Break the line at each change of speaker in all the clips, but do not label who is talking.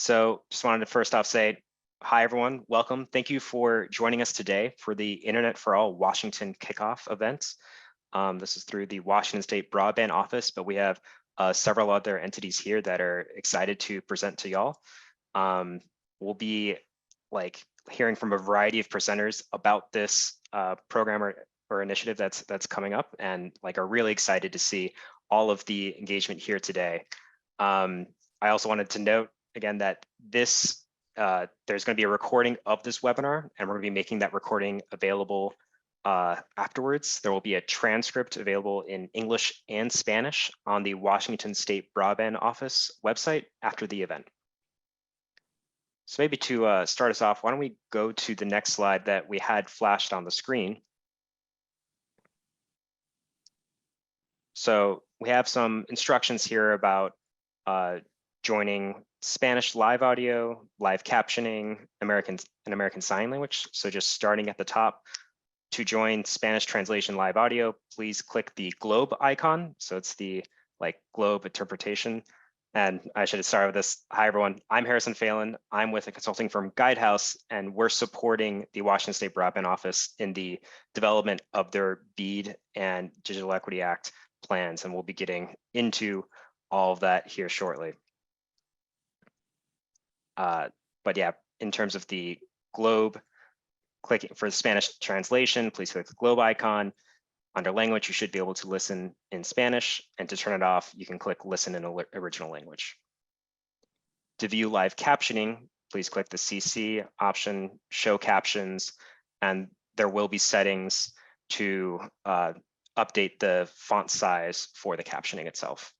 So just wanted to first off say, hi everyone, welcome. Thank you for joining us today for the Internet for All Washington Kickoff event. This is through the Washington State Broadband Office, but we have several other entities here that are excited to present to y'all. We'll be hearing from a variety of presenters about this program or initiative that's coming up, and are really excited to see all of the engagement here today. I also wanted to note again that this there's going to be a recording of this webinar, and we're going to be making that recording available afterwards. There will be a transcript available in English and Spanish on the Washington State Broadband Office website after the event. So maybe to start us off, why don't we go to the next slide that we had flashed on the screen. So we have some instructions here about joining Spanish live audio, live captioning, American Sign Language. So just starting at the top, to join Spanish translation live audio, please click the globe icon. So it's the globe interpretation. And I should have started with this. Hi, everyone. I'm Harrison Phelan. I'm with a consulting firm Guidehouse, and we're supporting the Washington State Broadband Office in the development of their BEAD and Digital Equity Act plans. And we'll be getting into all of that here shortly. But yeah, in terms of the globe, clicking for the Spanish translation, please click the globe icon. Under language, you should be able to listen in Spanish, and to turn it off, you can click listen in original language. To view live captioning, please click the CC option, show captions, and there will be settings to update the font size for the captioning itself.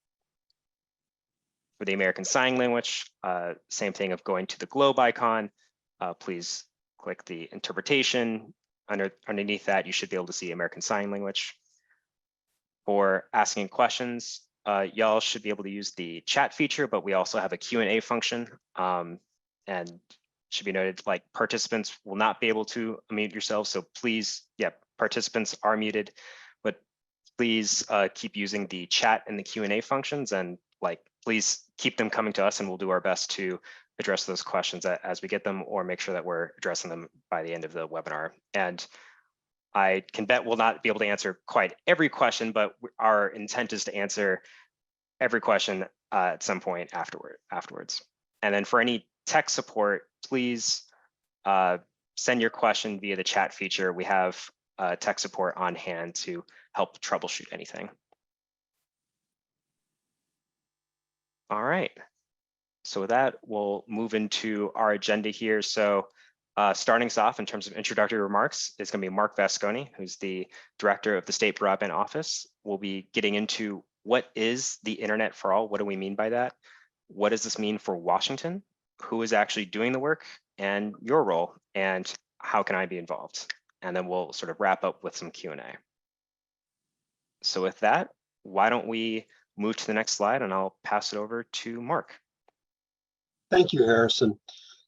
For the American Sign Language, same thing of going to the globe icon, please click the interpretation. Underneath that, you should be able to see American Sign Language. For asking questions, y'all should be able to use the chat feature, but we also have a Q&A function. And should be noted, participants will not be able to unmute yourselves. So please, participants are muted, but please keep using the chat and the Q&A functions, and please keep them coming to us, and we'll do our best to address those questions as we get them, or make sure that we're addressing them by the end of the webinar. And I can bet we'll not be able to answer quite every question, but our intent is to answer every question at some point afterwards. And then for any tech support, please send your question via the chat feature. We have tech support on hand to help troubleshoot anything. All right. So with that, we'll move into our agenda here. So starting us off in terms of introductory remarks is going to be Mark Vasconi, who's the director of the State Broadband Office. We'll be getting into what is the Internet for All? What do we mean by that? What does this mean for Washington? Who is actually doing the work, and your role, and how can I be involved? And then we'll sort of wrap up with some Q&A. So with that, why don't we move to the next slide, and I'll pass it over to Mark.
Thank you, Harrison.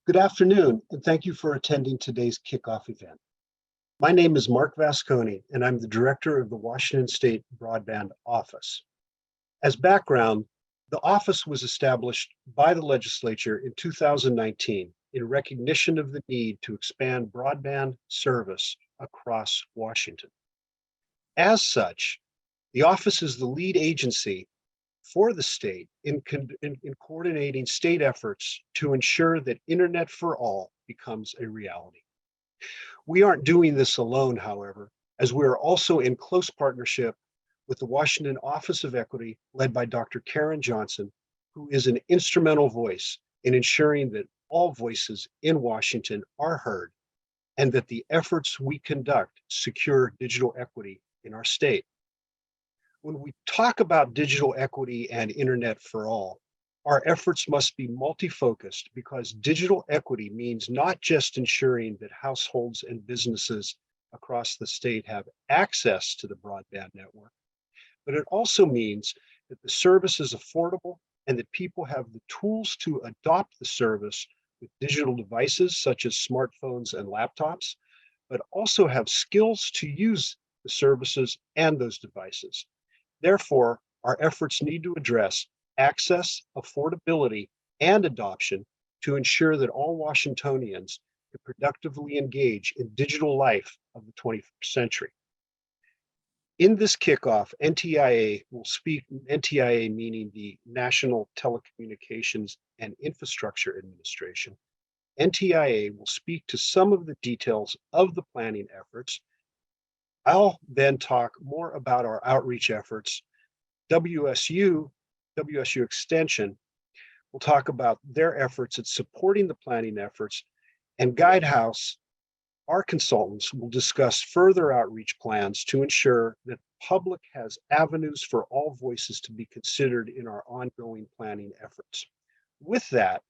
Good afternoon, and thank you for attending today's kickoff event. My name is Mark Vasconi, and I'm the director of the Washington State Broadband Office. As background, the office was established by the legislature in 2019 in recognition of the need to expand broadband service across Washington. As such, the office is the lead agency for the state in coordinating state efforts to ensure that Internet for All becomes a reality. We aren't doing this alone, however, as we are also in close partnership with the Washington Office of Equity, led by Dr. Karen Johnson, who is an instrumental voice in ensuring that all voices in Washington are heard, and that the efforts we conduct secure digital equity in our state. When we talk about digital equity and Internet for All, our efforts must be multi-focused, because digital equity means not just ensuring that households and businesses across the state have access to the broadband network, but it also means that the service is affordable and that people have the tools to adopt the service with digital devices such as smartphones and laptops, but also have skills to use the services and those devices. Therefore, our efforts need to address access, affordability, and adoption to ensure that all Washingtonians can productively engage in digital life of the 21st century. In this kickoff, NTIA will speak, NTIA meaning the National Telecommunications and Infrastructure Administration. NTIA will speak to some of the details of the planning efforts. I'll then talk more about our outreach efforts. WSU Extension will talk about their efforts at supporting the planning efforts, and Guidehouse, our consultants, will discuss further outreach plans to ensure that the public has avenues for all voices to be considered in our ongoing planning efforts. With that,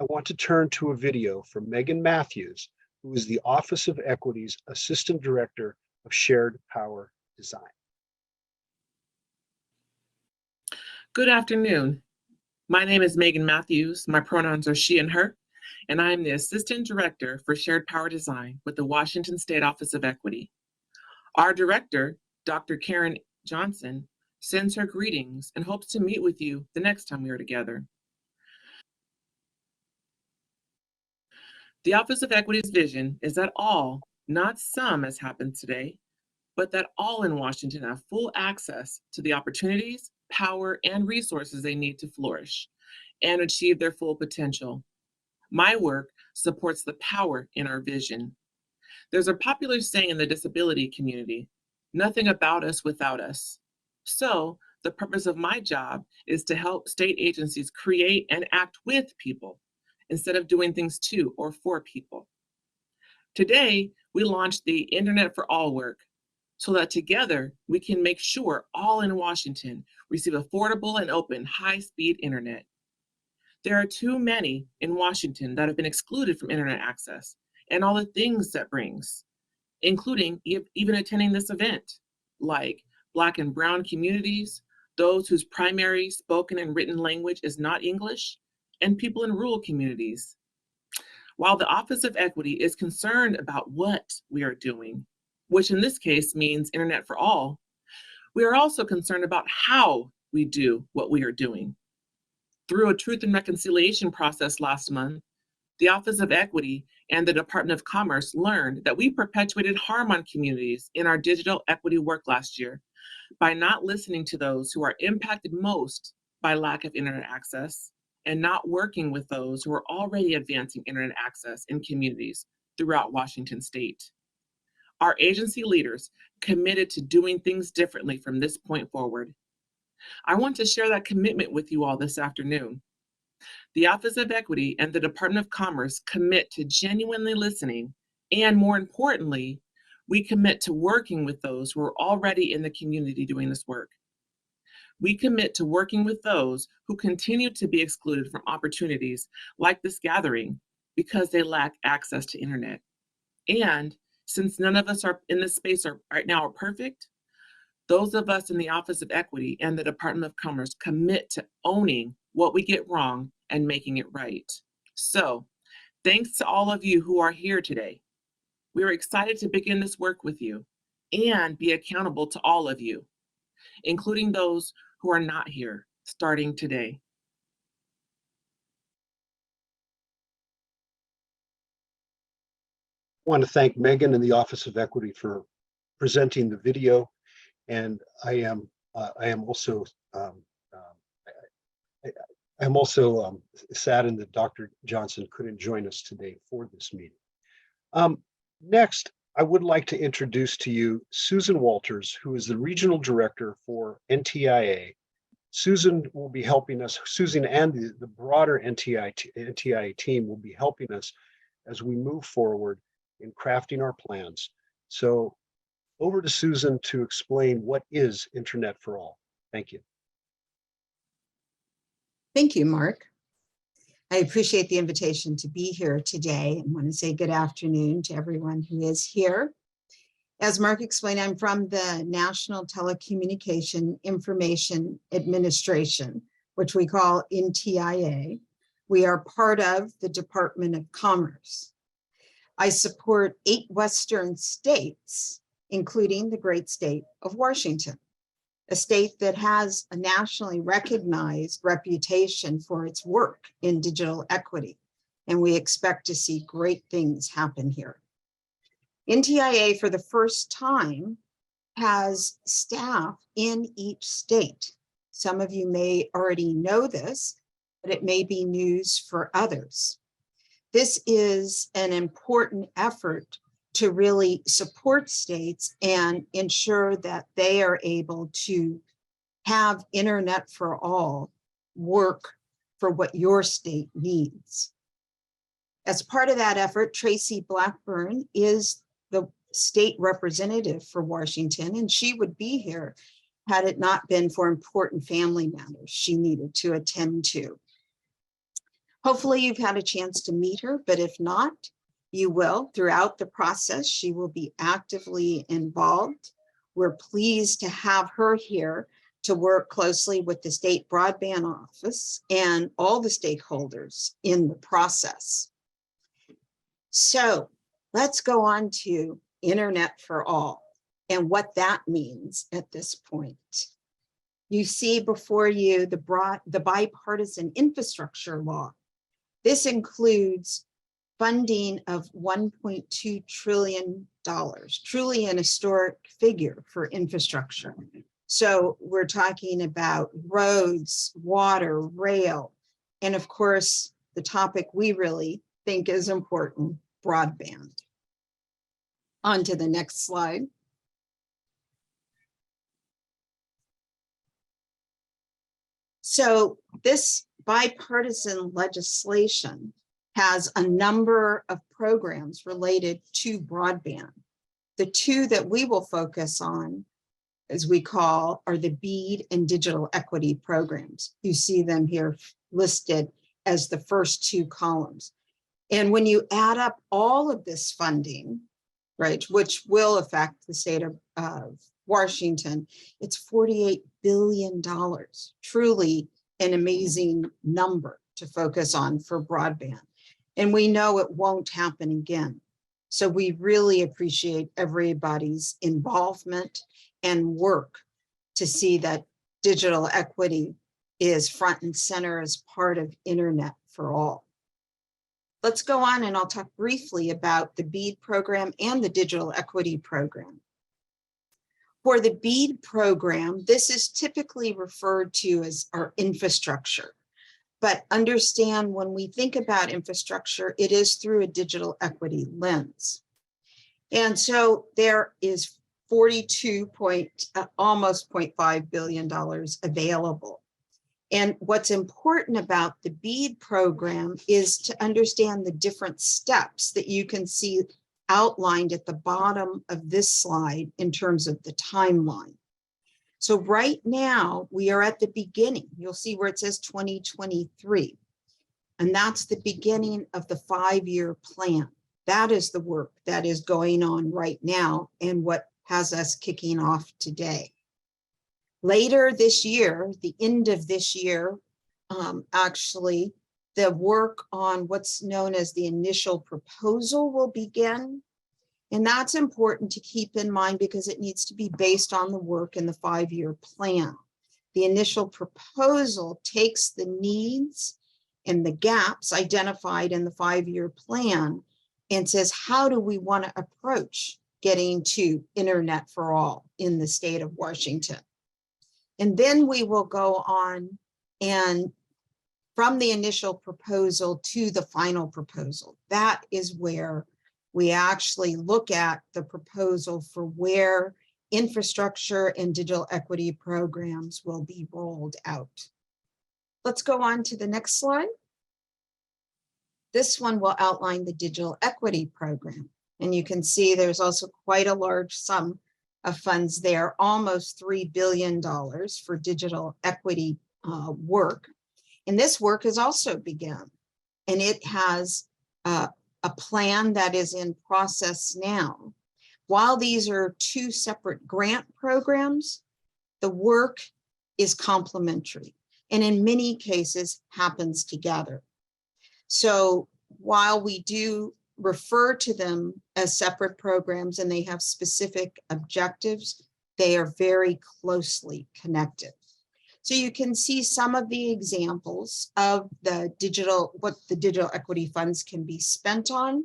I want to turn to a video from Megan Matthews, who is the Office of Equity's Assistant Director of Shared Power Design.
Good afternoon. My name is Megan Matthews. My pronouns are she and her, and I am the Assistant Director for Shared Power Design with the Washington State Office of Equity. Our director, Dr. Karen Johnson, sends her greetings and hopes to meet with you the next time we are together. The Office of Equity's vision is that all, not some as happens today, but that all in Washington have full access to the opportunities, power, and resources they need to flourish and achieve their full potential. My work supports the power in our vision. There's a popular saying in the disability community, nothing about us without us. So the purpose of my job is to help state agencies create and act with people instead of doing things to or for people. Today, we launched the Internet for All work so that together we can make sure all in Washington receive affordable and open high-speed internet. There are too many in Washington that have been excluded from internet access and all the things that brings, including even attending this event, like Black and Brown communities, those whose primary spoken and written language is not English, and people in rural communities. While the Office of Equity is concerned about what we are doing, which in this case means Internet for All, we are also concerned about how we do what we are doing. Through a Truth and Reconciliation process last month, the Office of Equity and the Department of Commerce learned that we perpetuated harm on communities in our digital equity work last year by not listening to those who are impacted most by lack of internet access and not working with those who are already advancing internet access in communities throughout Washington state. Our agency leaders committed to doing things differently from this point forward. I want to share that commitment with you all this afternoon. The Office of Equity and the Department of Commerce commit to genuinely listening, and more importantly, we commit to working with those who are already in the community doing this work. We commit to working with those who continue to be excluded from opportunities like this gathering because they lack access to internet. And since none of us are in this space right now are perfect, those of us in the Office of Equity and the Department of Commerce commit to owning what we get wrong and making it right. So, thanks to all of you who are here today. We are excited to begin this work with you and be accountable to all of you, including those who are not here, starting today.
I want to thank Megan and the Office of Equity for presenting the video, and I am also saddened that Dr. Johnson couldn't join us today for this meeting. Next, I would like to introduce to you Susan Walters, who is the Regional Director for NTIA. Susan will be helping us, Susan and the broader NTIA team will be helping us as we move forward in crafting our plans. So over to Susan to explain what is Internet for All. Thank you.
Thank you, Mark. I appreciate the invitation to be here today and want to say good afternoon to everyone who is here. As Mark explained, I'm from the National Telecommunication Information Administration, which we call NTIA. We are part of the Department of Commerce. I support 8 Western states, including the great state of Washington, a state that has a nationally recognized reputation for its work in digital equity. and we expect to see great things happen here. NTIA, for the first time, has staff in each state. Some of you may already know this, but it may be news for others. This is an important effort to really support states and ensure that they are able to have internet for all work for what your state needs. As part of that effort, Tracy Blackburn is the state representative for Washington, and she would be here had it not been for important family matters she needed to attend to. Hopefully you've had a chance to meet her, but if not, you will. Throughout the process, she will be actively involved. We're pleased to have her here to work closely with the State Broadband Office and all the stakeholders in the process. So let's go on to Internet for All and what that means at this point. You see before you the bipartisan infrastructure law. This includes funding of $1.2 trillion, truly an historic figure for infrastructure. So we're talking about roads, water, rail, and of course, the topic we really think is important, broadband. On to the next slide. So this bipartisan legislation has a number of programs related to broadband. The two that we will focus on, as we call, are the BEAD and digital equity programs. You see them here listed as the first two columns. And when you add up all of this funding, right, which will affect the state of Washington, it's $48 billion, truly an amazing number to focus on for broadband. And we know it won't happen again. So we really appreciate everybody's involvement and work to see that digital equity is front and center as part of Internet for All. Let's go on and I'll talk briefly about the BEAD program and the digital equity program. For the BEAD program, this is typically referred to as our infrastructure. But understand when we think about infrastructure, it is through a digital equity lens. And so there is almost $0.5 billion available. And what's important about the BEAD program is to understand the different steps that you can see outlined at the bottom of this slide in terms of the timeline. So right now we are at the beginning. You'll see where it says 2023, and that's the beginning of the 5-year plan. That is the work that is going on right now and what has us kicking off today. Later this year, the end of this year, actually, the work on what's known as the initial proposal will begin. And that's important to keep in mind because it needs to be based on the work in the 5-year plan. The initial proposal takes the needs and the gaps identified in the 5-year plan and says, how do we want to approach getting to Internet for All in the state of Washington? And then we will go on and from the initial proposal to the final proposal. That is where we actually look at the proposal for where infrastructure and digital equity programs will be rolled out. Let's go on to the next slide. This one will outline the digital equity program. And you can see there's also quite a large sum of funds there, almost $3 billion for digital equity work. And this work has also begun, and it has a plan that is in process now. While these are two separate grant programs, the work is complementary and in many cases happens together. So while we do refer to them as separate programs and they have specific objectives, they are very closely connected. So you can see some of the examples of what the digital equity funds can be spent on.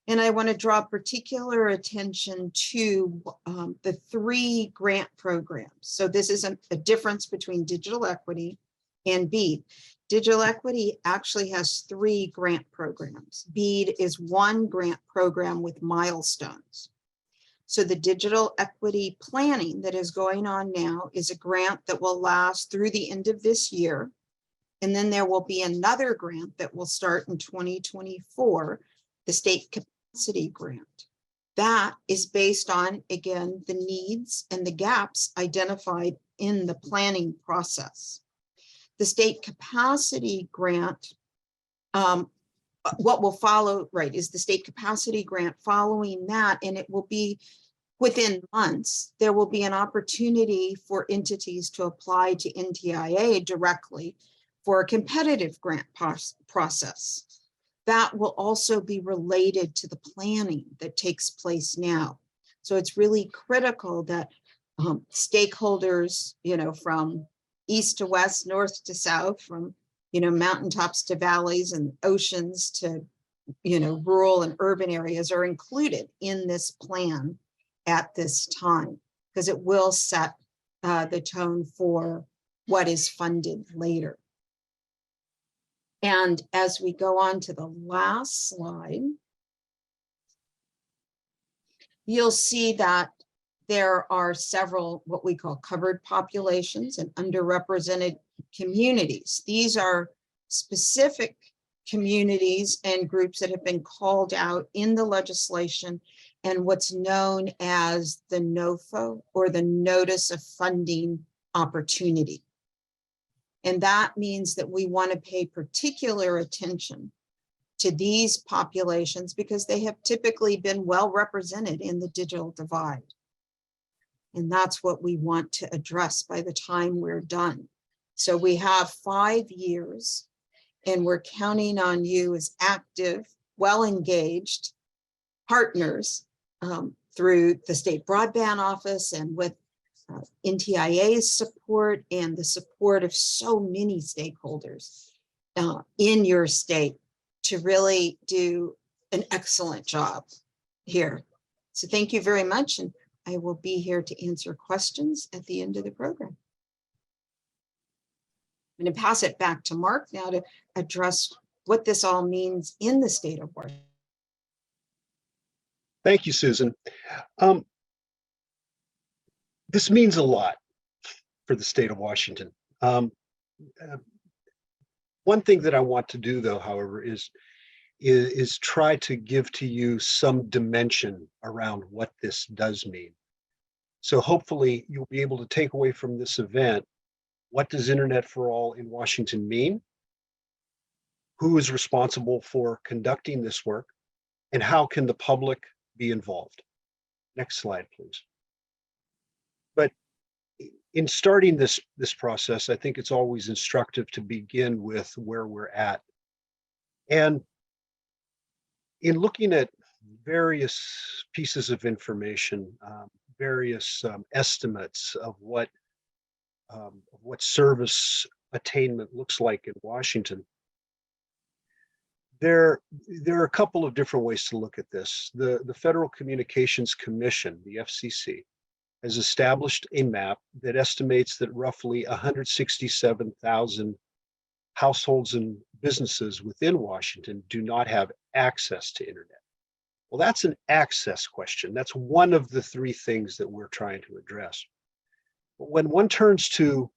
And I want to draw particular attention to the 3 grant programs. So this is a difference between digital equity and BEAD. Digital equity actually has 3 grant programs. BEAD is 1 grant program with milestones. So the digital equity planning that is going on now is a grant that will last through the end of this year. And then there will be another grant that will start in 2024, the state capacity grant. That is based on, again, the needs and the gaps identified in the planning process. The state capacity grant, what will follow, right, is the state capacity grant. Following that, and it will be within months, there will be an opportunity for entities to apply to NTIA directly for a competitive grant process. That will also be related to the planning that takes place now. So it's really critical that stakeholders, from east to west, north to south, from, mountaintops to valleys and oceans to, rural and urban areas are included in this plan at this time, because it will set the tone for what is funded later. And as we go on to the last slide, you'll see that there are several what we call covered populations and underrepresented communities. These are specific communities and groups that have been called out in the legislation and what's known as the NOFO, or the Notice of Funding Opportunity. And that means that we want to pay particular attention to these populations because they have typically been well represented in the digital divide. And that's what we want to address by the time we're done. So we have 5 years, and we're counting on you as active, well-engaged partners through the State Broadband Office and with NTIA's support and the support of so many stakeholders in your state to really do an excellent job here. So thank you very much. And I will be here to answer questions at the end of the program. I'm going to pass it back to Mark now to address what this all means in the state of Washington.
Thank you, Susan. This means a lot for the state of Washington. One thing that I want to do, though, however, is try to give to you some dimension around what this does mean. So hopefully you'll be able to take away from this event, what does Internet for All in Washington mean? Who is responsible for conducting this work? And how can the public be involved? Next slide, please. But in starting this process, I think it's always instructive to begin with where we're at. And in looking at various pieces of information, various estimates of what service attainment looks like in Washington, there are a couple of different ways to look at this. The Federal Communications Commission, the FCC, has established a map that estimates that roughly 167,000 households and businesses within Washington do not have access to internet. Well, that's an access question. That's one of the 3 things that we're trying to address. But when one turns to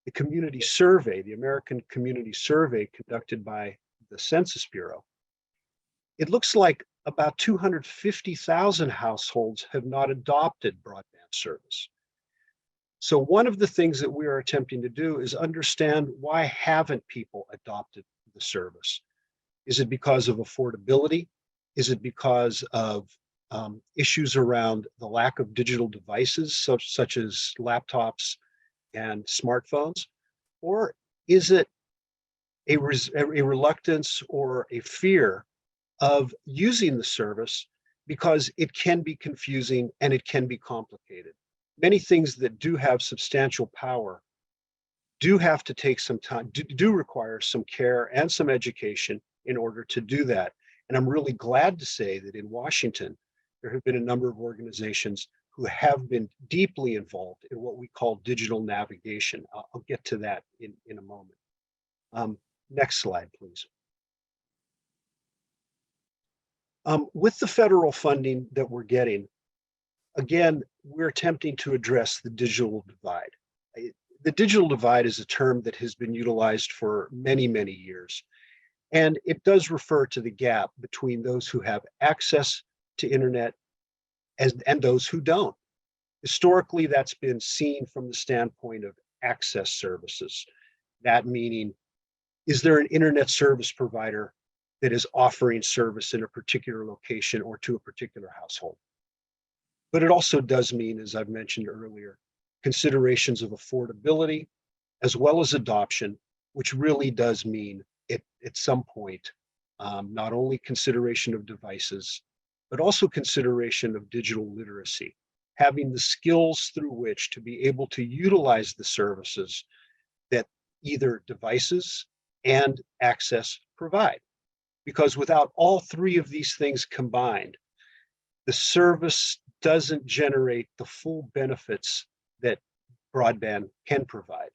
the community survey, the American Community Survey conducted by the Census Bureau, it looks like about 250,000 households have not adopted broadband service. So one of the things that we are attempting to do is understand, why haven't people adopted the service? Is it because of affordability? Is it because of issues around the lack of digital devices, such as laptops and smartphones? Or is it a reluctance or a fear of using the service because it can be confusing and it can be complicated? Many things that do have substantial power do have to take some time, do require some care and some education in order to do that. And I'm really glad to say that in Washington, there have been a number of organizations who have been deeply involved in what we call digital navigation. I'll get to that in a moment. Next slide, please. With the federal funding that we're getting, again, we're attempting to address the digital divide. The digital divide is a term that has been utilized for many, many years. And it does refer to the gap between those who have access to internet and those who don't. Historically, that's been seen from the standpoint of access services. That meaning, is there an internet service provider that is offering service in a particular location or to a particular household? But it also does mean, as I've mentioned earlier, considerations of affordability as well as adoption, which really does mean at some point, not only consideration of devices, but also consideration of digital literacy, having the skills through which to be able to utilize the services that either devices and access provide. Because without all three of these things combined, the service doesn't generate the full benefits that broadband can provide.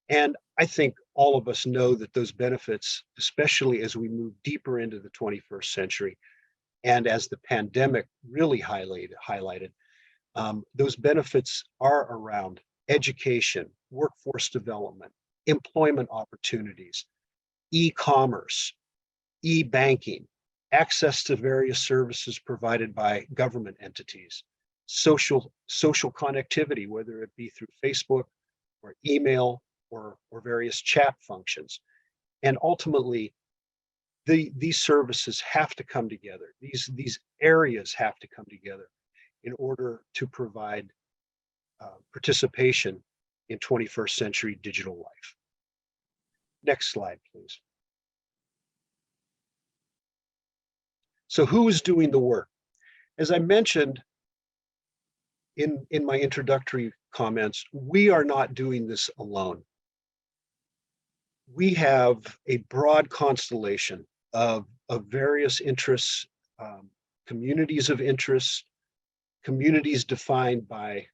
And I think all of us know that those benefits, especially as we move deeper into the 21st century, and as the pandemic really highlighted, those benefits are around education, workforce development, employment opportunities, e-commerce, e-banking, access to various services provided by government entities, social connectivity, whether it be through Facebook or email or various chat functions. And ultimately, these services have to come together. These areas have to come together in order to provide participation in 21st century digital life. Next slide, please. So who is doing the work? As I mentioned in my introductory comments, we are not doing this alone. We have a broad constellation of various interests, communities of interest, communities defined by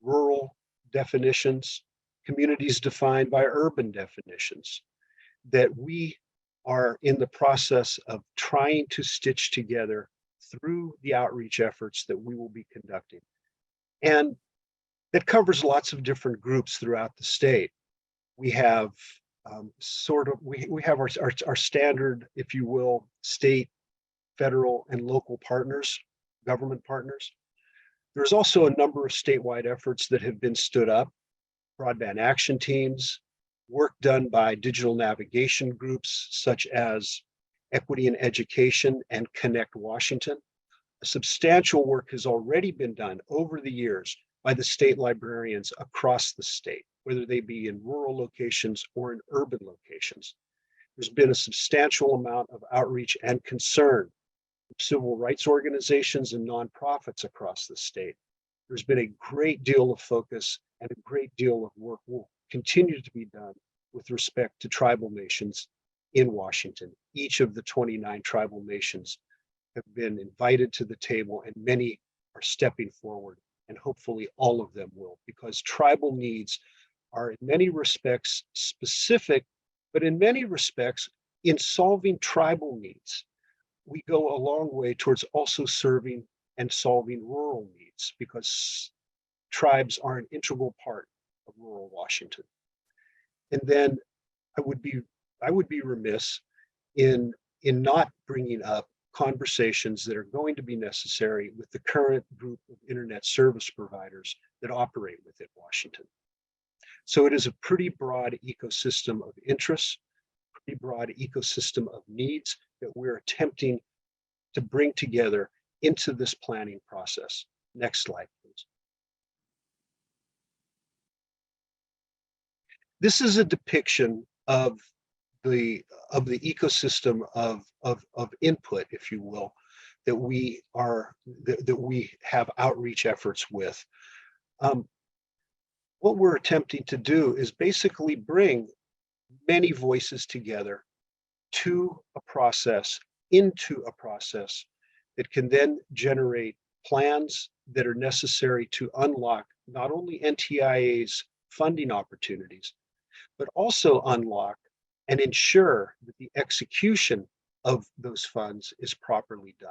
rural definitions, communities defined by urban definitions, that we are in the process of trying to stitch together through the outreach efforts that we will be conducting. And that covers lots of different groups throughout the state. We have we have our standard, if you will, state, federal, and local partners, government partners. There's also a number of statewide efforts that have been stood up, broadband action teams, work done by digital navigation groups such as Equity in Education and Connect Washington. Substantial work has already been done over the years by the state librarians across the state, whether they be in rural locations or in urban locations. There's been a substantial amount of outreach and concern from civil rights organizations and nonprofits across the state. There's been a great deal of focus and a great deal of work will continue to be done with respect to tribal nations in Washington. Each of the 29 tribal nations have been invited to the table, and many are stepping forward, and hopefully all of them will, because tribal needs are in many respects specific, but in many respects in solving tribal needs, we go a long way towards also serving and solving rural needs, because tribes are an integral part of rural Washington. And then I would be remiss in not bringing up conversations that are going to be necessary with the current group of internet service providers that operate within Washington. So it is a pretty broad ecosystem of interests, pretty broad ecosystem of needs that we're attempting to bring together into this planning process. Next slide, please. This is a depiction of the ecosystem of input, if you will, that we have outreach efforts with. what we're attempting to do is basically bring many voices together to a process, into a process that can then generate plans that are necessary to unlock not only NTIA's funding opportunities, but also unlock and ensure that the execution of those funds is properly done.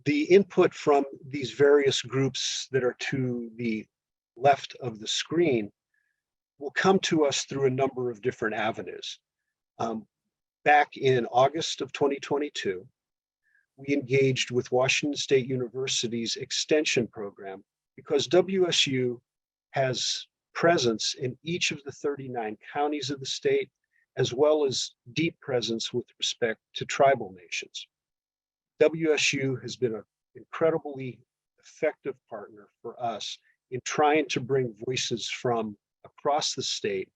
The input from these various groups that are to the left of the screen will come to us through a number of different avenues. Back in August of 2022, we engaged with Washington State University's extension program because WSU has presence in each of the 39 counties of the state, as well as deep presence with respect to tribal nations. WSU has been an incredibly effective partner for us in trying to bring voices from across the state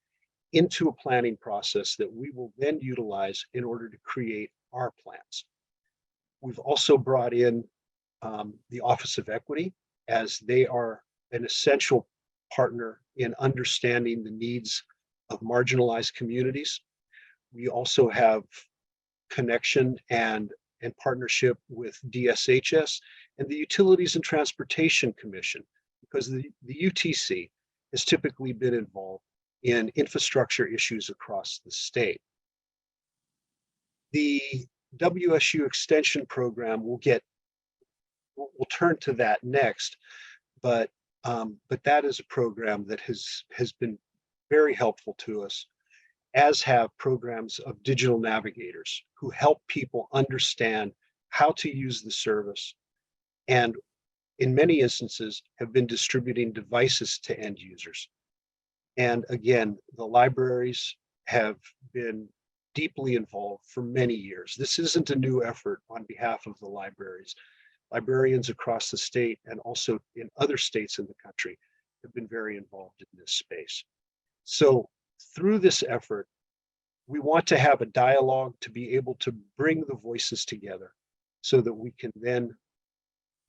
into a planning process that we will then utilize in order to create our plans. We've also brought in the Office of Equity, as they are an essential partner in understanding the needs of marginalized communities. We also have connection and partnership with DSHS and the Utilities and Transportation Commission, because the UTC has typically been involved in infrastructure issues across the state. The WSU extension program we'll turn to that next, but that is a program that has been very helpful to us, as have programs of digital navigators who help people understand how to use the service, and in many instances have been distributing devices to end users. And again, the libraries have been deeply involved for many years. This isn't a new effort on behalf of the libraries. Librarians across the state and also in other states in the country have been very involved in this space. So through this effort, we want to have a dialogue to be able to bring the voices together so that we can then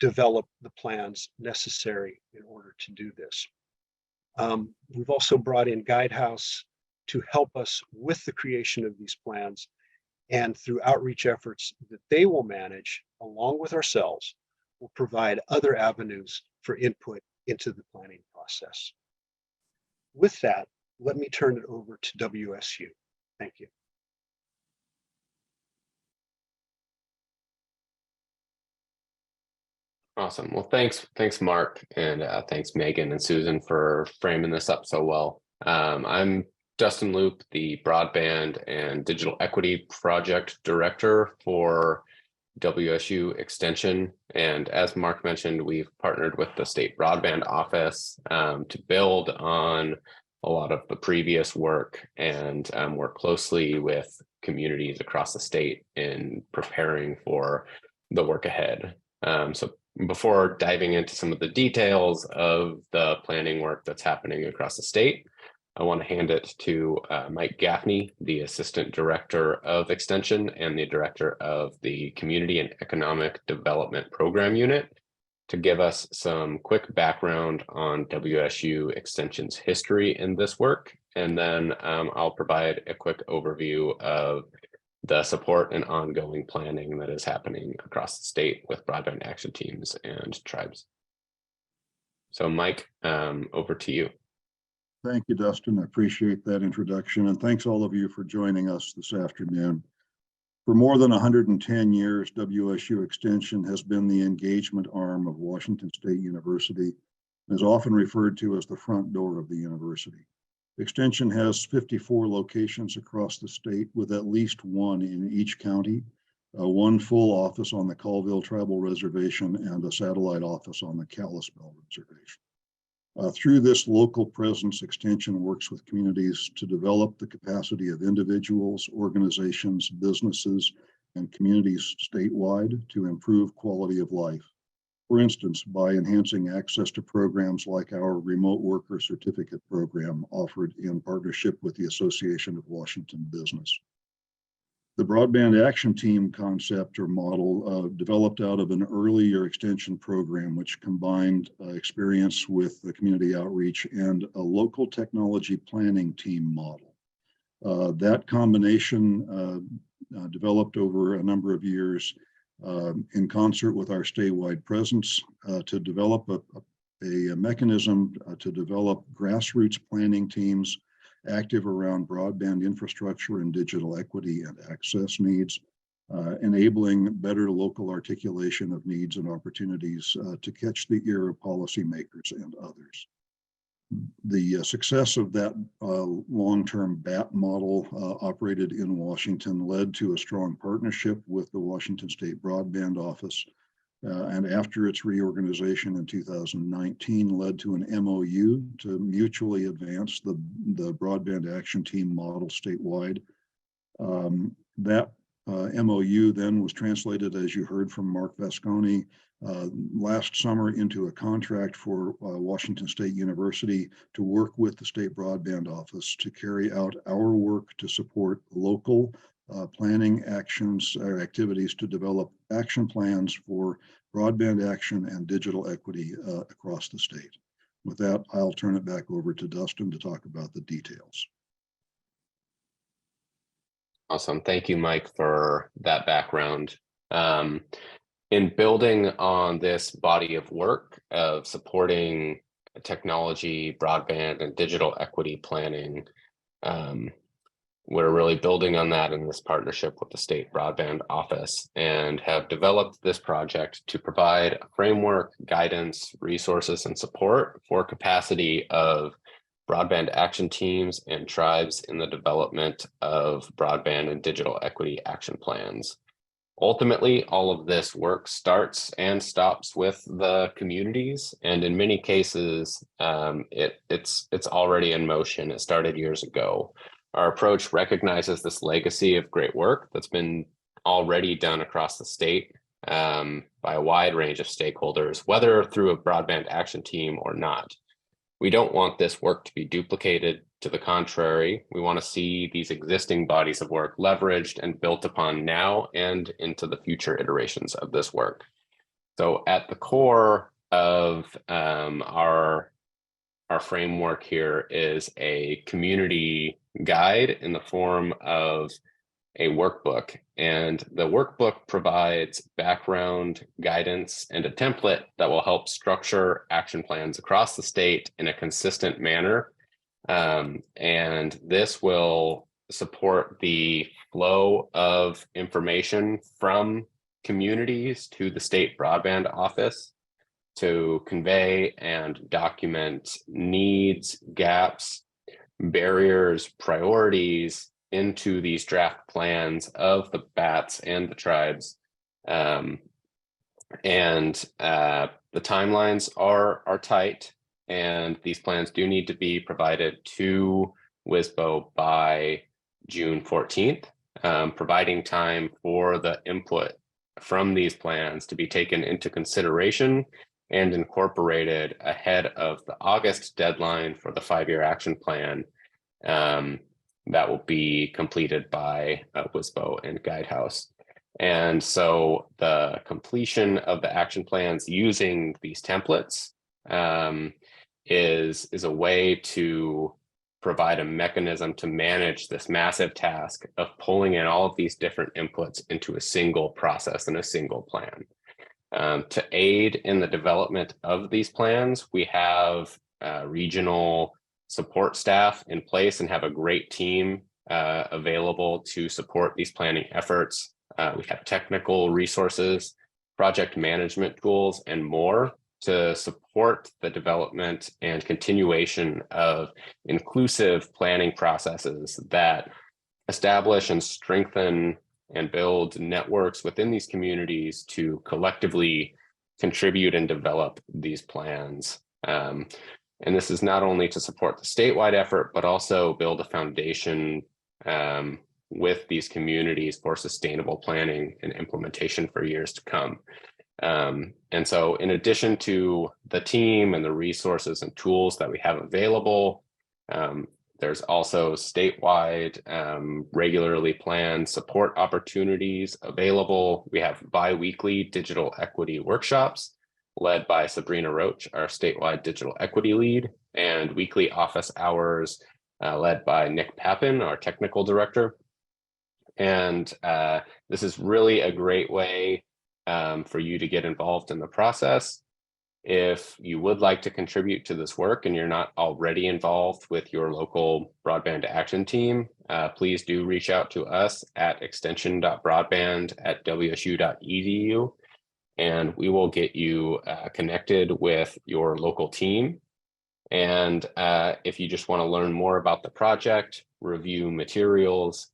develop the plans necessary in order to do this. We've also brought in Guidehouse to help us with the creation of these plans, and through outreach efforts that they will manage along with ourselves, will provide other avenues for input into the planning process. With that, let me turn it over to WSU. Thank you.
Awesome. Well, thanks, Mark, and thanks, Megan and Susan, for framing this up so well. I'm Dustin Loop, the Broadband and Digital Equity Project Director for WSU Extension. And as Mark mentioned, we've partnered with the State Broadband Office to build on a lot of the previous work and work closely with communities across the state in preparing for the work ahead. So before diving into some of the details of the planning work that's happening across the state, I want to hand it to Mike Gaffney, the Assistant Director of Extension and the Director of the Community and Economic Development Program Unit, to give us some quick background on WSU Extension's history in this work. And then I'll provide a quick overview of the support and ongoing planning that is happening across the state with broadband action teams and tribes. So Mike, over to you.
Thank you, Dustin. I appreciate that introduction, and thanks all of you for joining us this afternoon. For more than 110 years, WSU Extension has been the engagement arm of Washington State University and is often referred to as the front door of the university. Extension has 54 locations across the state, with at least one in each county, one full office on the Colville Tribal Reservation, and a satellite office on the Kalispell Reservation. Through this local presence, Extension works with communities to develop the capacity of individuals, organizations, businesses, and communities statewide to improve quality of life. For instance, by enhancing access to programs like our Remote Worker Certificate program offered in partnership with the Association of Washington Business. The Broadband Action Team concept or model developed out of an earlier extension program, which combined experience with the community outreach and a local technology planning team model. That combination developed over a number of years in concert with our statewide presence to develop a mechanism to develop grassroots planning teams active around broadband infrastructure and digital equity and access needs, enabling better local articulation of needs and opportunities to catch the ear of policymakers and others. The success of that long-term BAT model operated in Washington led to a strong partnership with the Washington State Broadband Office, and after its reorganization in 2019 led to an MOU to mutually advance the Broadband Action Team model statewide. That MOU then was translated, as you heard from Mark Vasconi, last summer into a contract for Washington State University to work with the State Broadband Office to carry out our work to support local planning actions or activities to develop action plans for broadband action and digital equity across the state. With that, I'll turn it back over to Dustin to talk about the details.
Awesome. Thank you, Mike, for that background. In building on this body of work of supporting technology, broadband, and digital equity planning, we're really building on that in this partnership with the State Broadband Office and have developed this project to provide a framework, guidance, resources, and support for capacity of broadband action teams and tribes in the development of broadband and digital equity action plans. Ultimately, all of this work starts and stops with the communities, and in many cases, it's already in motion. It started years ago. Our approach recognizes this legacy of great work that's been already done across the state by a wide range of stakeholders, whether through a broadband action team or not. We don't want this work to be duplicated. To the contrary, we want to see these existing bodies of work leveraged and built upon now and into the future iterations of this work. So at the core of our framework here is a community guide in the form of a workbook, and the workbook provides background guidance and a template that will help structure action plans across the state in a consistent manner. And this will support the flow of information from communities to the State Broadband Office to convey and document needs, gaps, barriers, priorities into these draft plans of the BATs and the tribes. The timelines are tight, and these plans do need to be provided to WSBO by June 14th, providing time for the input from these plans to be taken into consideration and incorporated ahead of the August deadline for the 5-year action plan that will be completed by WSBO and Guidehouse. And so the completion of the action plans using these templates is a way to provide a mechanism to manage this massive task of pulling in all of these different inputs into a single process and a single plan. To aid in the development of these plans, we have regional support staff in place and have a great team available to support these planning efforts. We have technical resources, project management tools, and more to support the development and continuation of inclusive planning processes that establish and strengthen and build networks within these communities to collectively contribute and develop these plans. And this is not only to support the statewide effort, but also build a foundation with these communities for sustainable planning and implementation for years to come. And so in addition to the team and the resources and tools that we have available, There's also statewide, regularly planned support opportunities available. We have bi-weekly digital equity workshops led by Sabrina Roach, our statewide digital equity lead, and weekly office hours led by Nick Pappin, our technical director. And this is really a great way for you to get involved in the process. If you would like to contribute to this work and you're not already involved with your local broadband action team, please do reach out to us at extension.broadband@wsu.edu, and we will get you connected with your local team. And if you just want to learn more about the project, review materials,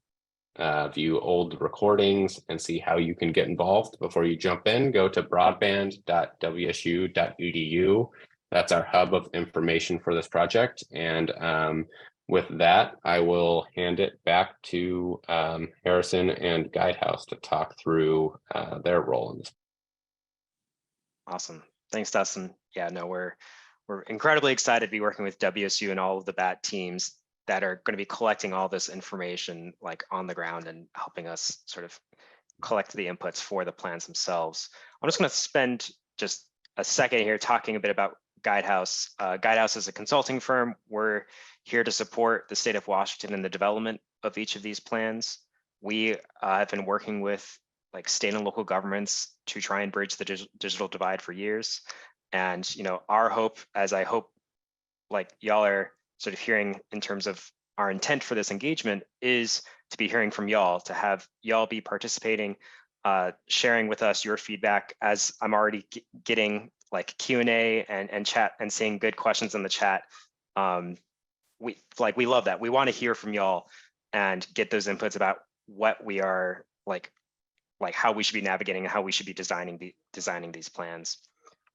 view old recordings, and see how you can get involved before you jump in, go to broadband.wsu.edu. That's our hub of information for this project. And with that, I will hand it back to Harrison and Guidehouse to talk through their role in this.
Awesome. Thanks, Dustin. Yeah, no, we're incredibly excited to be working with WSU and all of the BAT teams that are going to be collecting all this information like on the ground and helping us sort of collect the inputs for the plans themselves. I'm just going to spend just a second here talking a bit about Guidehouse. Guidehouse is a consulting firm. We're here to support the state of Washington in the development of each of these plans. We have been working with like state and local governments to try and bridge the digital divide for years. And, you know, our hope, as I hope like y'all are sort of hearing in terms of our intent for this engagement, is to be hearing from y'all, to have y'all be participating, sharing with us your feedback, as I'm already getting like Q&A and chat and seeing good questions in the chat. We love that. We want to hear from y'all and get those inputs about what we are like how we should be navigating and how we should be designing these plans.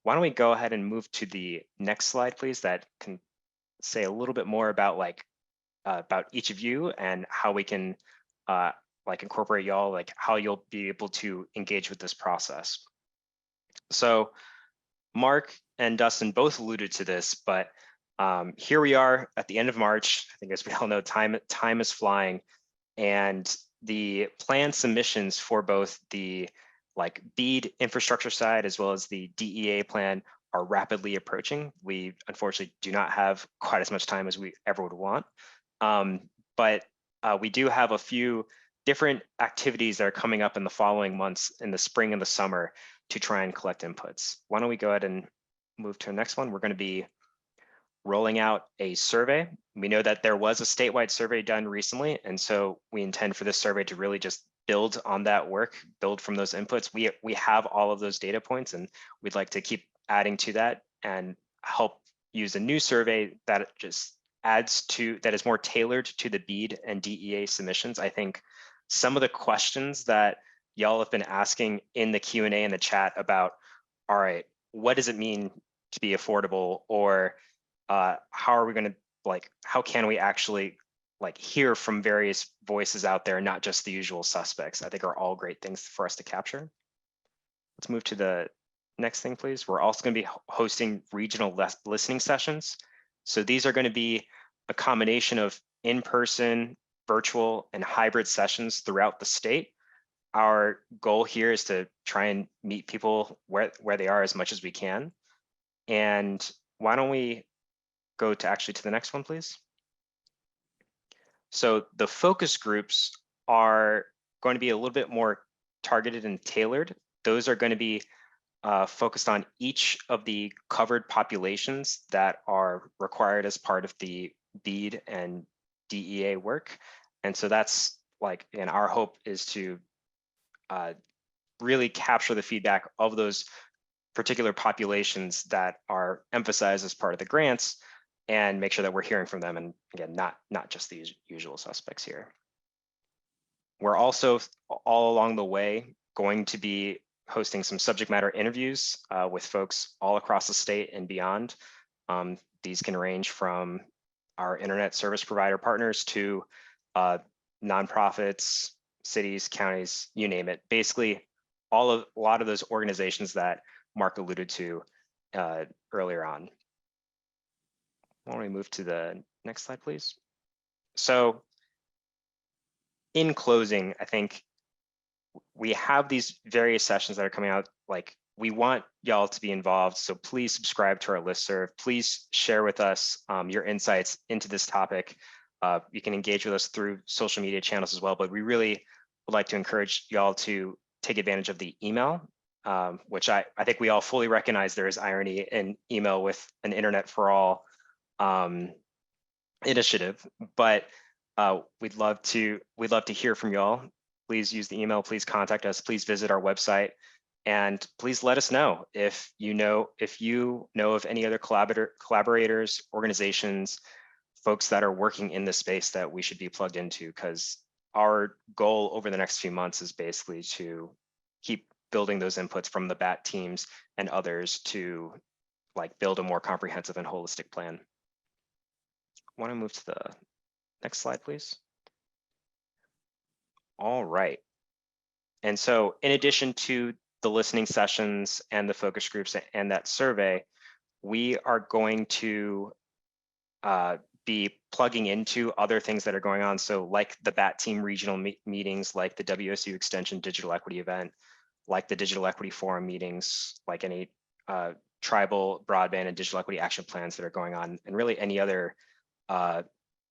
Why don't we go ahead and move to the next slide, please, that can say a little bit more about about each of you and how we can like incorporate y'all, like how you'll be able to engage with this process. So Mark and Dustin both alluded to this, but here we are at the end of March. I think as we all know, time is flying, and the plan submissions for both the like BEAD infrastructure side as well as the DEA plan are rapidly approaching. We unfortunately do not have quite as much time as we ever would want, but we do have a few different activities that are coming up in the following months in the spring and the summer to try and collect inputs. Why don't we go ahead and move to the next one? We're going to be rolling out a survey. We know that there was a statewide survey done recently, and so we intend for this survey to really just build on that work, build from those inputs. We have all of those data points, and we'd like to keep adding to that and help use a new survey that just adds to, that is more tailored to the BEAD and DEA submissions. I think some of the questions that y'all have been asking in the Q&A in the chat about, all right, what does it mean to be affordable, or how are we going to how can we actually hear from various voices out there, not just the usual suspects, I think are all great things for us to capture. Let's move to the next thing, please. We're also going to be hosting regional listening sessions. So these are going to be a combination of in-person, virtual, and hybrid sessions throughout the state. Our goal here is to try and meet people where they are as much as we can. And why don't we go to actually to the next one, please? So the focus groups are going to be a little bit more targeted and tailored. Those are going to be focused on each of the covered populations that are required as part of the BEAD and DEA work. And so that's and our hope is to really capture the feedback of those particular populations that are emphasized as part of the grants, and make sure that we're hearing from them, and again, not just the usual suspects here. We're also all along the way going to be hosting some subject matter interviews with folks all across the state and beyond. These can range from our internet service provider partners to nonprofits, cities, counties, you name it. Basically, a lot of those organizations that Mark alluded to earlier on. Why don't we move to the next slide, please? So in closing, I think we have these various sessions that are coming out. Like, we want y'all to be involved, so please subscribe to our listserv. Please share with us your insights into this topic. You can engage with us through social media channels as well, but we really would like to encourage y'all to take advantage of the email, which I think we all fully recognize there is irony in email with an internet for all initiative, but we'd love to hear from y'all. Please use the email, please contact us, please visit our website, and please let us know if you know of any other collaborators, organizations, folks that are working in this space that we should be plugged into, because our goal over the next few months is basically to keep building those inputs from the BAT teams and others to like build a more comprehensive and holistic plan. I want to move to the next slide, please. All right. And so in addition to the listening sessions and the focus groups and that survey, we are going to be plugging into other things that are going on. So like the BAT team regional meetings, like the WSU Extension Digital Equity event, like the Digital Equity Forum meetings, like any tribal broadband and digital equity action plans that are going on, and really any other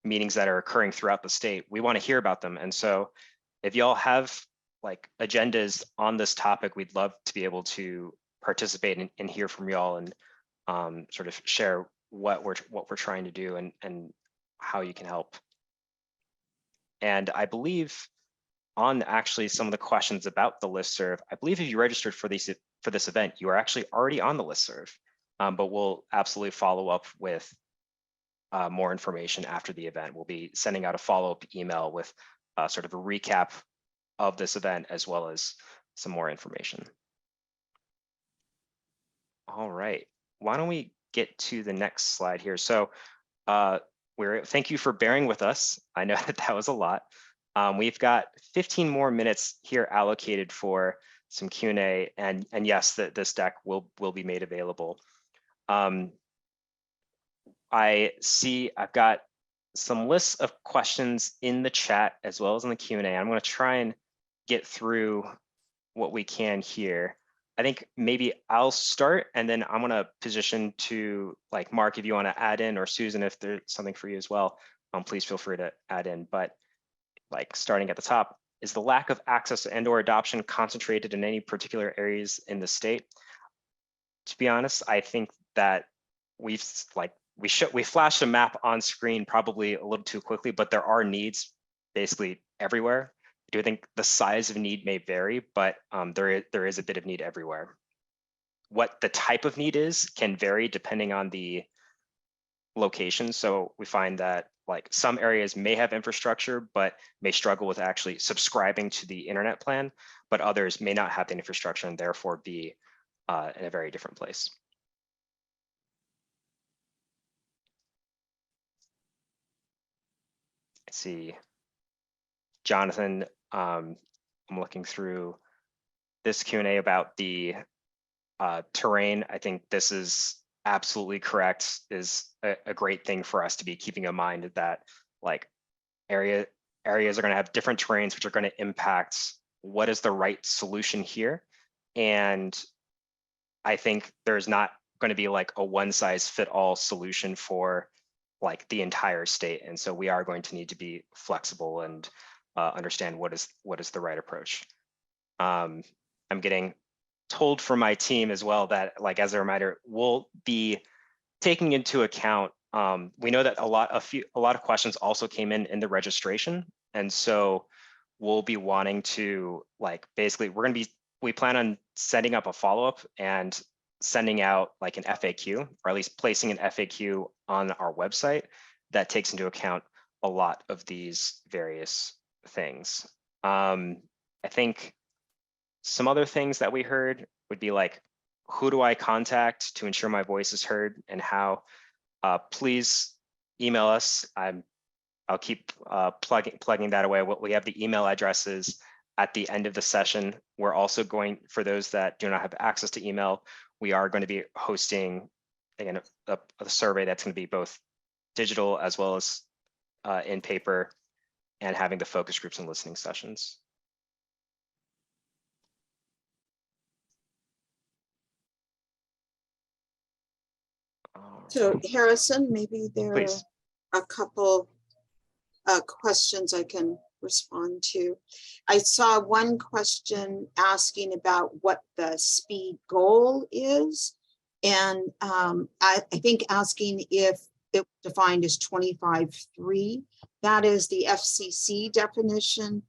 meetings that are occurring throughout the state. We want to hear about them. And so if y'all have like agendas on this topic, we'd love to be able to participate and hear from y'all and sort of share what we're trying to do and how you can help. And I believe on actually some of the questions about the listserv, I believe if you registered for this event, you are actually already on the listserv, but we'll absolutely follow up with more information after the event. We'll be sending out a follow-up email with sort of a recap of this event as well as some more information. All right, why don't we get to the next slide here? So thank you for bearing with us. I know that was a lot. We've got 15 more minutes here allocated for some Q&A, and yes, this deck will be made available. I see I've got some lists of questions in the chat as well as in the Q&A. I'm going to try and get through what we can here. I think maybe I'll start, and then I'm going to position to like Mark, if you want to add in, or Susan, if there's something for you as well, please feel free to add in. But like starting at the top, is the lack of access and/or adoption concentrated in any particular areas in the state? To be honest, I think that we flashed a map on screen probably a little too quickly, but there are needs basically everywhere. I do think the size of need may vary, but there is a bit of need everywhere. What the type of need is can vary depending on the location. So we find that like some areas may have infrastructure, but may struggle with actually subscribing to the internet plan, but others may not have the infrastructure and therefore be in a very different place. Let's see, Jonathan, I'm looking through this Q&A about the terrain. I think this is absolutely correct, is a great thing for us to be keeping in mind, that like areas are going to have different terrains, which are going to impact what is the right solution here. And I think there's not going to be like a one size fit all solution for like the entire state. And so we are going to need to be flexible and understand what is the right approach. I'm getting told from my team as well that, like, as a reminder, we'll be taking into account, we know that a lot of questions also came in the registration. And so we'll be wanting to, like, basically we plan on setting up a follow-up and sending out like an FAQ, or at least placing an FAQ on our website that takes into account a lot of these various things. I think some other things that we heard would be like, who do I contact to ensure my voice is heard and how? Please email us. I'll keep plugging that away. We have the email addresses at the end of the session. We're also going, for those that do not have access to email, we are going to be hosting, again, a survey that's going to be both digital as well as in paper and having the focus groups and listening sessions.
So Harrison, maybe there
Please.
are a couple questions I can respond to. I saw one question asking about what the speed goal is. And I think asking if it defined as 25.3, that is the FCC definition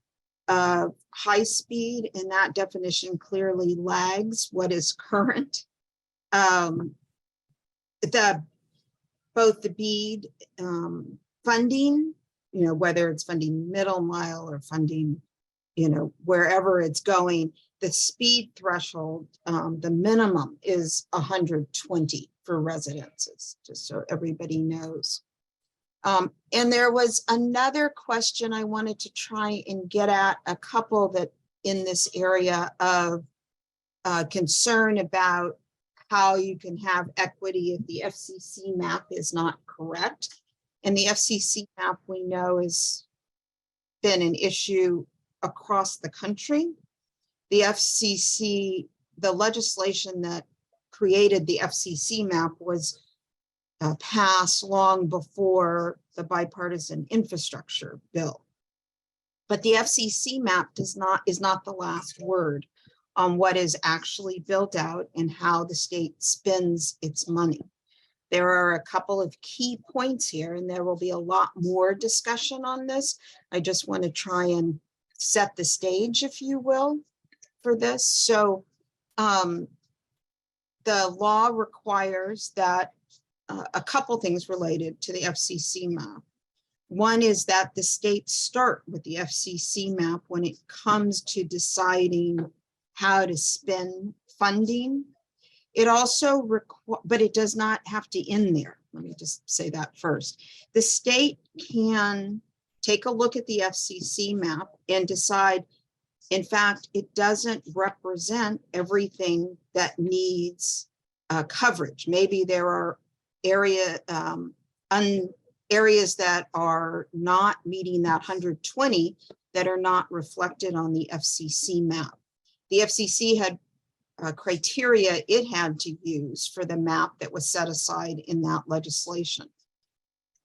of high speed, and that definition clearly lags what is current. Both the BEAD funding, whether it's funding middle mile or funding, wherever it's going, the speed threshold, the minimum is 120 for residences, just so everybody knows. And there was another question I wanted to try and get at, a couple that in this area of concern about how you can have equity if the FCC map is not correct. And the FCC map, we know, has been an issue across the country. The FCC, the legislation that created the FCC map was passed long before the bipartisan infrastructure bill. But the FCC map is not the last word on what is actually built out and how the state spends its money. There are a couple of key points here, and there will be a lot more discussion on this. I just want to try and set the stage, if you will, for this. So the law requires that a couple things related to the FCC map. One is that the states start with the FCC map when it comes to deciding how to spend funding. It also but it does not have to end there. Let me just say that first. The state can take a look at the FCC map and decide, in fact, it doesn't represent everything that needs coverage. Maybe there are areas that are not meeting that 120 that are not reflected on the FCC map. The FCC had criteria it had to use for the map that was set aside in that legislation.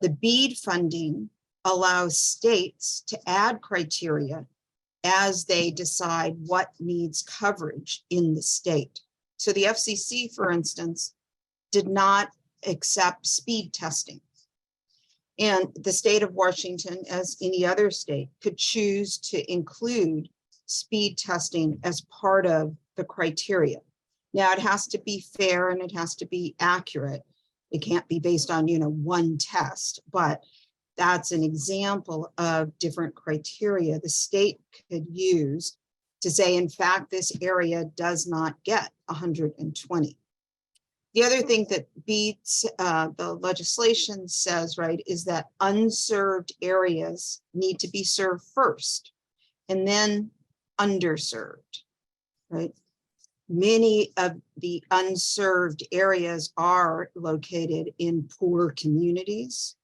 The BEAD funding allows states to add criteria as they decide what needs coverage in the state. So the FCC, for instance, did not accept speed testing. And the state of Washington, as any other state, could choose to include speed testing as part of the criteria. Now, it has to be fair and it has to be accurate. It can't be based on, one test, but that's an example of different criteria the state could use to say, in fact, this area does not get 120. The other thing that beats the legislation says, right, is that unserved areas need to be served first and then underserved, right? Many of the unserved areas are located in poor communities.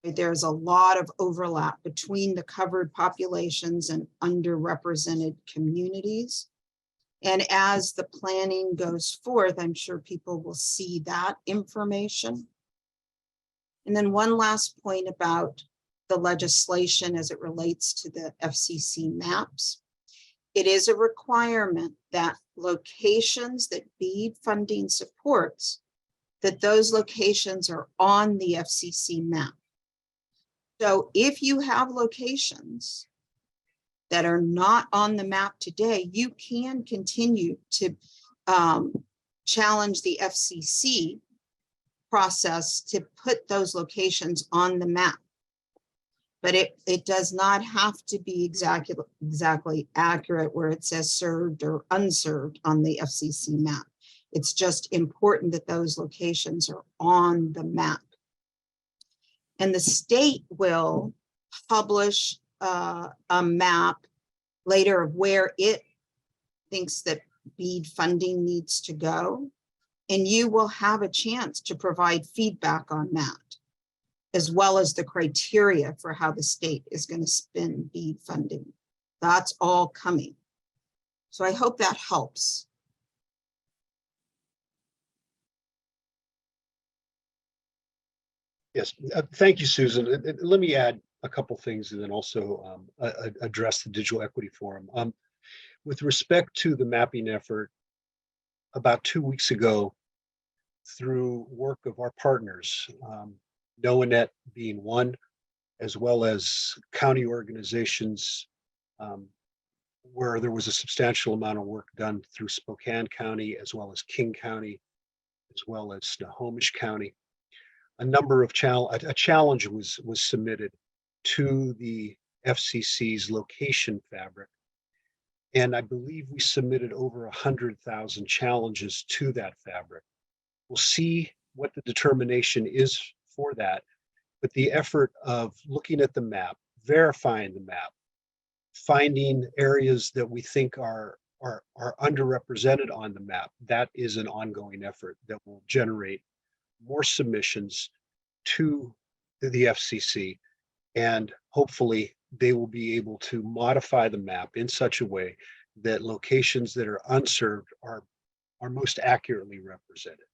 There's a lot of overlap between the covered populations and underrepresented communities. And as the planning goes forth, I'm sure people will see that information. And then one last point about the legislation as it relates to the FCC maps. It is a requirement that locations that BEAD funding supports, that those locations are on the FCC map. So if you have locations that are not on the map today, you can continue to challenge the FCC process to put those locations on the map. But it does not have to be exactly accurate where it says served or unserved on the FCC map. It's just important that those locations are on the map. And the state will publish a map later of where it thinks that BEAD funding needs to go. And you will have a chance to provide feedback on that. as well as the criteria for how the state is going to spend BEAD funding. That's all coming. So I hope that helps.
Yes, thank you, Susan. Let me add a couple things and then also address the Digital Equity Forum. With respect to the mapping effort, about 2 weeks ago, through work of our partners, NOAANET being one, as well as county organizations, where there was a substantial amount of work done through Spokane County, as well as King County, as well as Snohomish County. A number of challenge was submitted to the FCC's location fabric. And I believe we submitted over 100,000 challenges to that fabric. We'll see what the determination is for that, but the effort of looking at the map, verifying the map, finding areas that we think are underrepresented on the map, that is an ongoing effort that will generate more submissions to the FCC, and hopefully they will be able to modify the map in such a way that locations that are unserved are most accurately represented.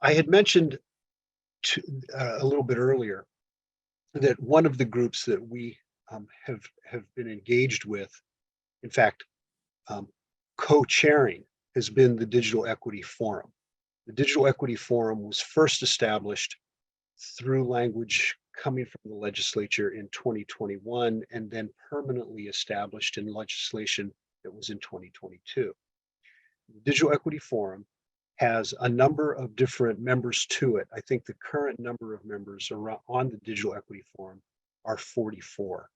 I had mentioned a little bit earlier that one of the groups that we have been engaged with, in fact, co-chairing, has been the Digital Equity Forum. The Digital Equity Forum was first established through language coming from the legislature in 2021 and then permanently established in legislation that was in 2022. The Digital Equity Forum has a number of different members to it. I think the current number of members on the Digital Equity Forum are 44.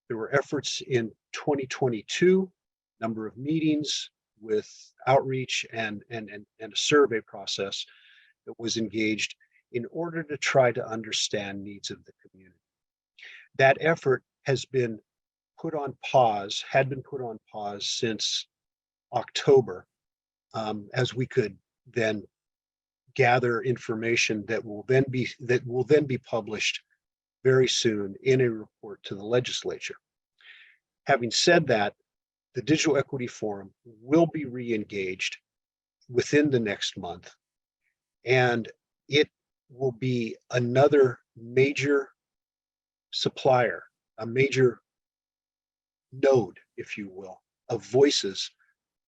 There were efforts in 2022, number of meetings with outreach and a survey process that was engaged in order to try to understand needs of the community. That effort has been put on pause, had been put on pause since October, as we could then gather information that will then be published very soon in a report to the legislature. Having said that, the Digital Equity Forum will be re-engaged within the next month, and it will be another major supplier, a major node, if you will, of voices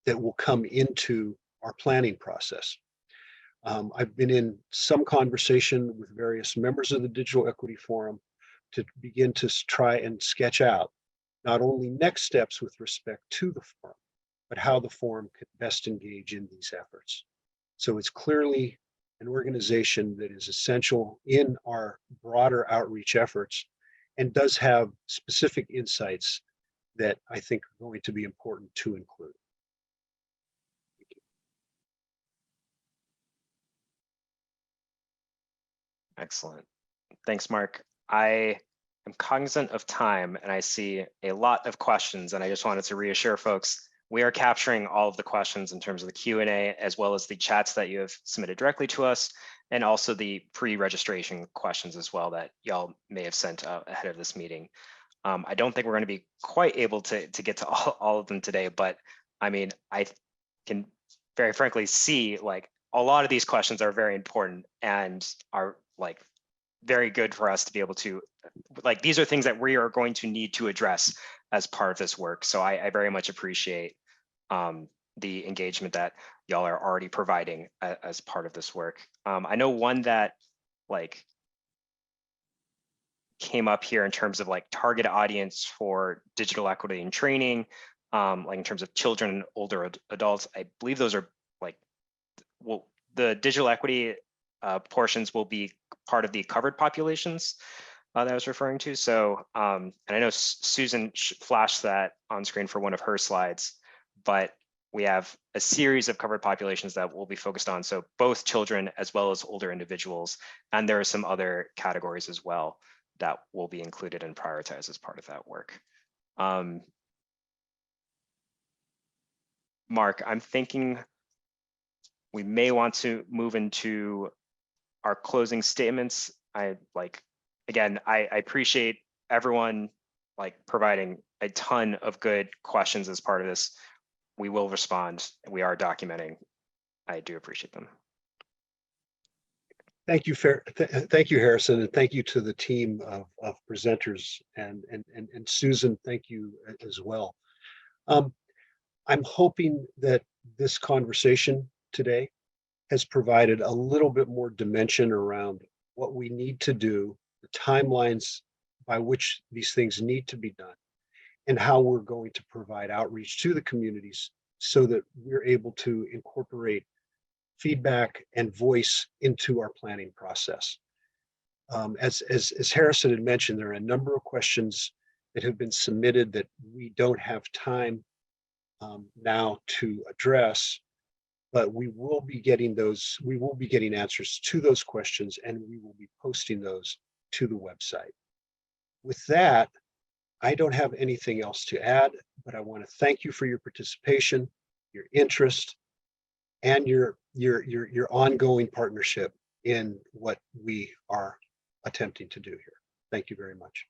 that will come into our planning process. I've been in some conversation with various members of the Digital Equity Forum to begin to try and sketch out not only next steps with respect to the forum, but how the forum could best engage in these efforts. So it's clearly an organization that is essential in our broader outreach efforts and does have specific insights that I think are going to be important to include.
Excellent. Thanks, Mark. I am cognizant of time and I see a lot of questions, and I just wanted to reassure folks, we are capturing all of the questions in terms of the Q&A, as well as the chats that you have submitted directly to us, and also the pre-registration questions as well that y'all may have sent ahead of this meeting. I don't think we're going to be quite able to get to all of them today, but I mean, I can very frankly see like a lot of these questions are very important and are like very good for us to be able to, like, these are things that we are going to need to address as part of this work. So I very much appreciate the engagement that y'all are already providing as part of this work. I know one that like came up here in terms of like target audience for digital equity and training, like in terms of children and older adults. I believe those are like, well, the digital equity portions will be part of the covered populations that I was referring to. So, and I know Susan flashed that on screen for one of her slides, but we have a series of covered populations that will be focused on. So both children as well as older individuals. And there are some other categories as well that will be included and prioritized as part of that work. Mark, I'm thinking we may want to move into our closing statements. Again, I appreciate everyone providing a ton of good questions as part of this. We will respond. We are documenting. I do appreciate them.
Thank you, thank you, Harrison, and thank you to the team of presenters, and Susan, thank you as well. I'm hoping that this conversation today has provided a little bit more dimension around what we need to do, the timelines by which these things need to be done, and how we're going to provide outreach to the communities so that we're able to incorporate feedback and voice into our planning process. As Harrison had mentioned, there are a number of questions that have been submitted that we don't have time now to address, but we will be getting those, we will be getting answers to those questions, and we will be posting those to the website. With that, I don't have anything else to add, but I want to thank you for your participation, your interest, and your ongoing partnership in what we are attempting to do here. Thank you very much.